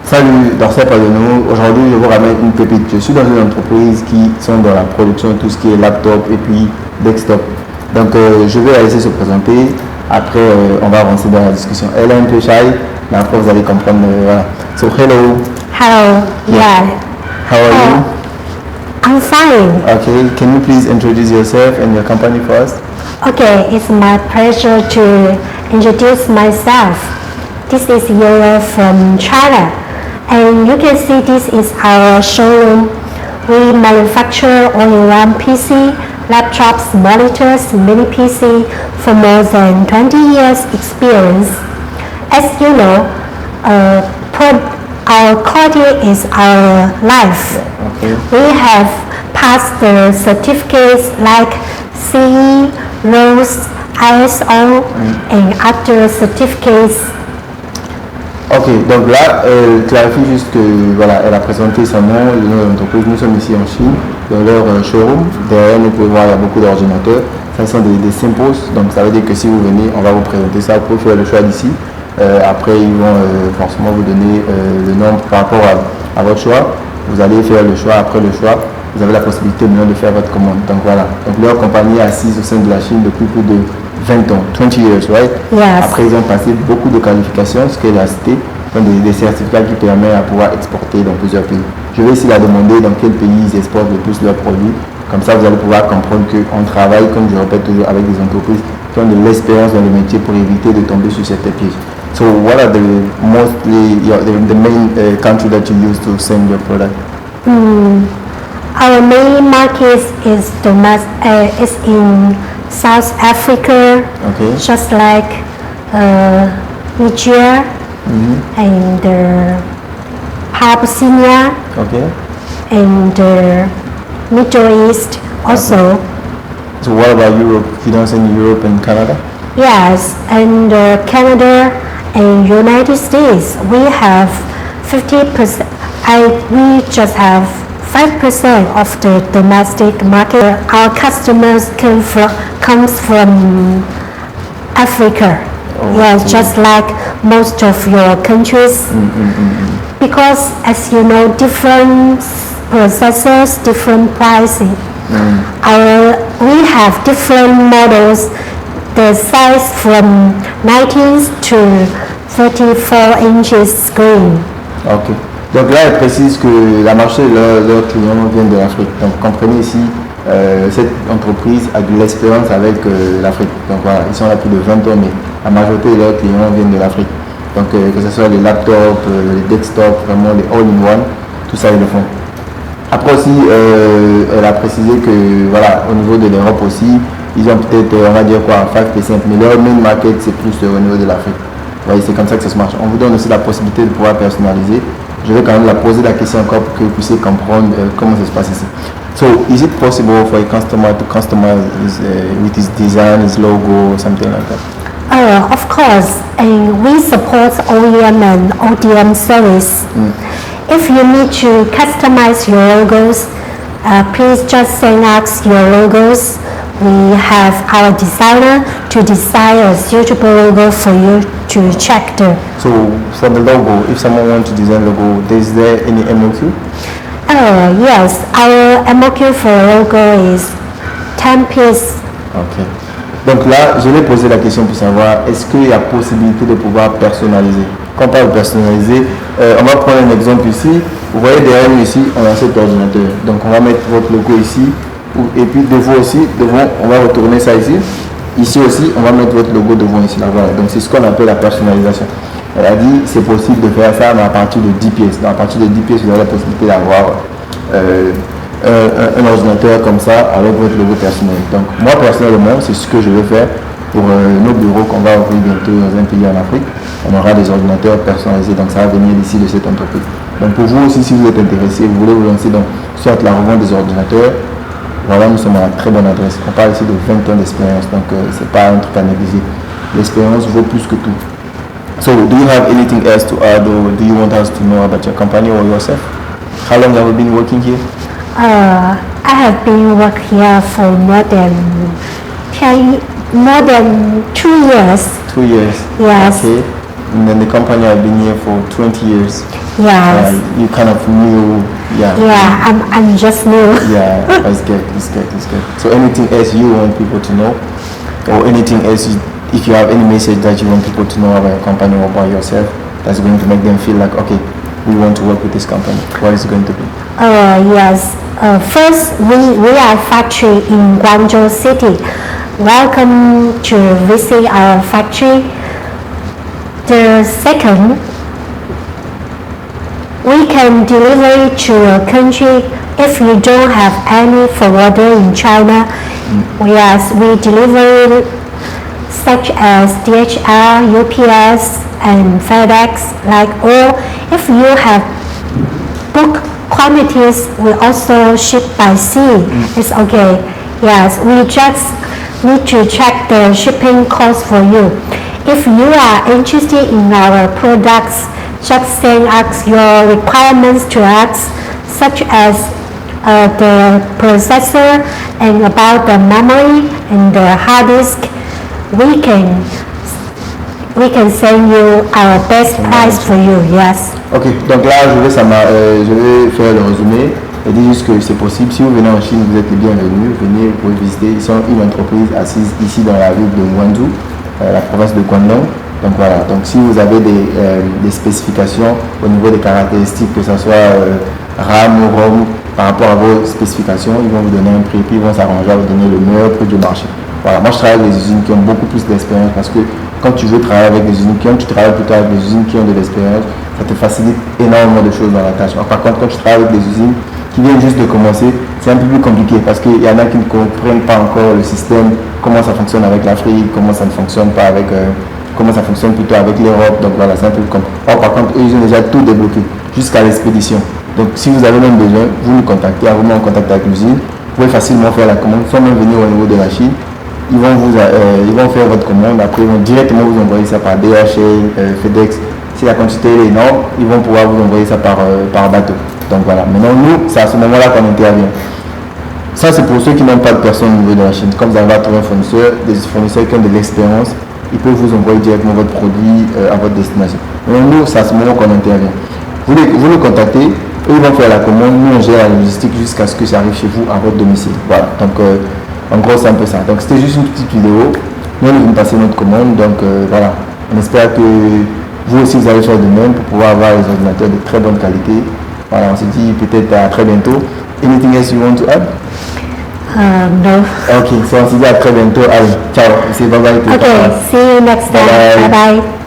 Salut, Dorcet nous. Aujourd'hui, je vous ramène une pépite. Je suis dans une entreprise qui sont dans la production de tout ce qui est laptop et puis desktop. Donc, je vais la laisser se présenter. Après, on va avancer dans la discussion. Elle est un peu shy, mais après, vous allez comprendre. Voilà. So, hello. Hello. Yeah. How are you? I'm fine. Okay. Can you please introduce yourself and your company for us? Okay, it's my pleasure to introduce myself. This is Yoro from China. And you can see this is our showroom. We manufacture all-in-one PC, laptops, monitors, mini PC for more than 20 years experience. As you know, our quality is our life. Okay. We have passed the certificates like CE, ROSE, ISO, and other certificates. Ok, donc là, elle clarifie juste que, voilà, elle a présenté son nom, le nom de l'entreprise. Nous sommes ici en Chine, dans leur showroom. Derrière, nous pouvons voir, il y a beaucoup d'ordinateurs. Ça sont des simples, donc ça veut dire que si vous venez, on va vous présenter ça. Vous pouvez faire le choix d'ici. Après, ils vont forcément vous donner le nombre par rapport à votre choix. Vous allez faire le choix. Après le choix, vous avez la possibilité maintenant de faire votre commande. Donc voilà, donc leur compagnie est assise au sein de la Chine depuis plus de 20 ans, 20 years, right? Yes. Après, ils ont passé beaucoup de qualifications, ce qu'elle a cité, des certificats qui permettent à pouvoir exporter dans plusieurs pays. Je vais ici la demander dans quel pays ils exportent le plus leurs produits. Comme ça, vous allez pouvoir comprendre qu'on travaille, comme je répète toujours, avec des entreprises qui ont de l'expérience dans le métier pour éviter de tomber sur certains pièges. So, what are the the main country that you use to send your product? Our main market is in South Africa, Okay. just like Nigeria and Abyssinia Okay. and Middle East also. So, what about Europe? You don't send Europe and Canada? Yes, and Canada and United States, we have 50%. We just have 5% of the domestic market. Our customers comes from Africa. Oh, Yes, okay. just like most of your countries. Because as you know, different processors, different pricing. We have different models. The size from 19 to 34 inches screen. Ok. Donc là, elle précise que la marché de leurs clients viennent de l'Afrique. Donc comprenez ici, cette entreprise a de l'expérience avec l'Afrique. Donc voilà, ils sont là plus de 20 ans, mais la majorité de leurs clients viennent de l'Afrique. Donc que ce soit les laptops, les desktops, vraiment les all-in-one, tout ça ils le font. Après aussi, elle a précisé que voilà, au niveau de l'Europe aussi, ils ont peut-être, on va dire quoi, 5%, mais leur main market c'est plus au niveau de l'Afrique. Vous voyez, c'est comme ça que ça se marche. On vous donne aussi la possibilité de pouvoir personnaliser. Je vais quand même la poser la question encore pour que vous puissiez comprendre comment ça se passe ici. So, is it possible for a customer to customize with his design, his logo, or something like that? Of course, and we support OEM and ODM service. If you need to customize your logos, please just send us your logos. We have our designer to design a suitable logo for you to check the. So, for the logo, if someone wants to design logo, is there any MOQ? Yes, our MOQ for logo is 10 piece. Ok. Donc là, je vais poser la question pour savoir, est-ce qu'il y a possibilité de pouvoir personnaliser? Quand on parle de personnaliser, on va prendre un exemple ici. Vous voyez derrière nous ici, on a cet ordinateur. Donc on va mettre votre logo ici. Et puis devant aussi, on va retourner ça ici. Ici aussi, on va mettre votre logo devant ici. Là, voilà. Donc c'est ce qu'on appelle la personnalisation. Elle a dit c'est possible de faire ça mais à partir de 10 pièces. Donc à partir de 10 pièces, vous avez la possibilité d'avoir un ordinateur comme ça avec votre logo personnel. Donc moi personnellement, c'est ce que je vais faire pour nos bureaux qu'on va ouvrir bientôt dans un pays en Afrique. On aura des ordinateurs personnalisés, donc ça va venir d'ici de cette entreprise. Donc pour vous aussi, si vous êtes intéressé, vous voulez vous lancer dans soit la revente des ordinateurs, voilà, nous sommes à la très bonne adresse. On parle ici de 20 ans d'expérience, donc c'est pas un truc à négliger. L'expérience vaut plus que tout. So, do you have anything else to add, or do you want us to know about your company or yourself? How long have you been working here? I have been working here for more than 2 years. 2 years. Yes. Okay. And then the company has been here for 20 years. Yes. You kind of knew, yeah. Yeah, I'm just new. Yeah, that's good. So anything else you want people to know, or anything else, if you have any message that you want people to know about your company or about yourself, that's going to make them feel like, okay, we want to work with this company. What is it going to be? Yes. First, we are a factory in Guangzhou City. Welcome to visit our factory. The second, we can deliver to your country if you don't have any forwarder in China. We deliver such as DHL, UPS, and FedEx. Or if you have book quantities, we also ship by sea. It's okay. Yes, we just need to check the shipping cost for you. If you are interested in our products, just send us your requirements to us, such as the processor and about the memory and the hard disk. We can send you our best price for you. Yes. Ok, donc là je vais faire le résumé et dire juste que c'est possible. Si vous venez en Chine, vous êtes les bienvenus. Venez, vous pouvez visiter. Ils sont une entreprise assise ici dans la ville de Guangzhou, la province de Guangdong. Donc voilà, donc si vous avez des spécifications au niveau des caractéristiques, que ce soit RAM ou ROM, par rapport à vos spécifications, ils vont vous donner un prix, puis ils vont s'arranger à vous donner le meilleur prix du marché. Voilà, moi je travaille avec des usines qui ont beaucoup plus d'expérience parce que quand tu veux travailler avec des usines tu travailles plutôt avec des usines qui ont de l'expérience, ça te facilite énormément de choses dans la tâche. Par contre, quand tu travailles avec des usines qui viennent juste de commencer, c'est un peu plus compliqué parce qu'il y en a qui ne comprennent pas encore le système, comment ça fonctionne avec l'Afrique, comment ça ne fonctionne pas avec, comment ça fonctionne plutôt avec l'Europe. Donc voilà, c'est un peu compliqué. Par contre, eux, ils ont déjà tout débloqué jusqu'à l'expédition. Donc si vous avez même besoin, vous nous contactez, vous mettez en contact avec l'usine, vous pouvez facilement faire la commande, sans même venir au niveau de la Chine. Ils vont faire votre commande, après ils vont directement vous envoyer ça par DHL, FedEx. Si la quantité est énorme, ils vont pouvoir vous envoyer ça par bateau. Donc voilà, maintenant nous, c'est à ce moment-là qu'on intervient. Ça c'est pour ceux qui n'ont pas de personne au niveau de la Chine. Comme vous avez trouvé un fournisseur, des fournisseurs qui ont de l'expérience, ils peuvent vous envoyer directement votre produit à votre destination. Maintenant nous, c'est à ce moment qu'on intervient. Vous nous contactez, eux ils vont faire la commande, nous on gère la logistique jusqu'à ce que ça arrive chez vous à votre domicile. Voilà, donc en gros c'est un peu ça. Donc c'était juste une petite vidéo. Nous on vient passer notre commande, donc voilà. On espère que vous aussi vous allez faire de même pour pouvoir avoir des ordinateurs de très bonne qualité. Voilà, on se dit peut-être à très bientôt. Anything else you want to add? No. Ok, so on se dit à très bientôt. Allez, ciao. C'est bye bye. Okay, see you next time. Bye bye. Bye bye.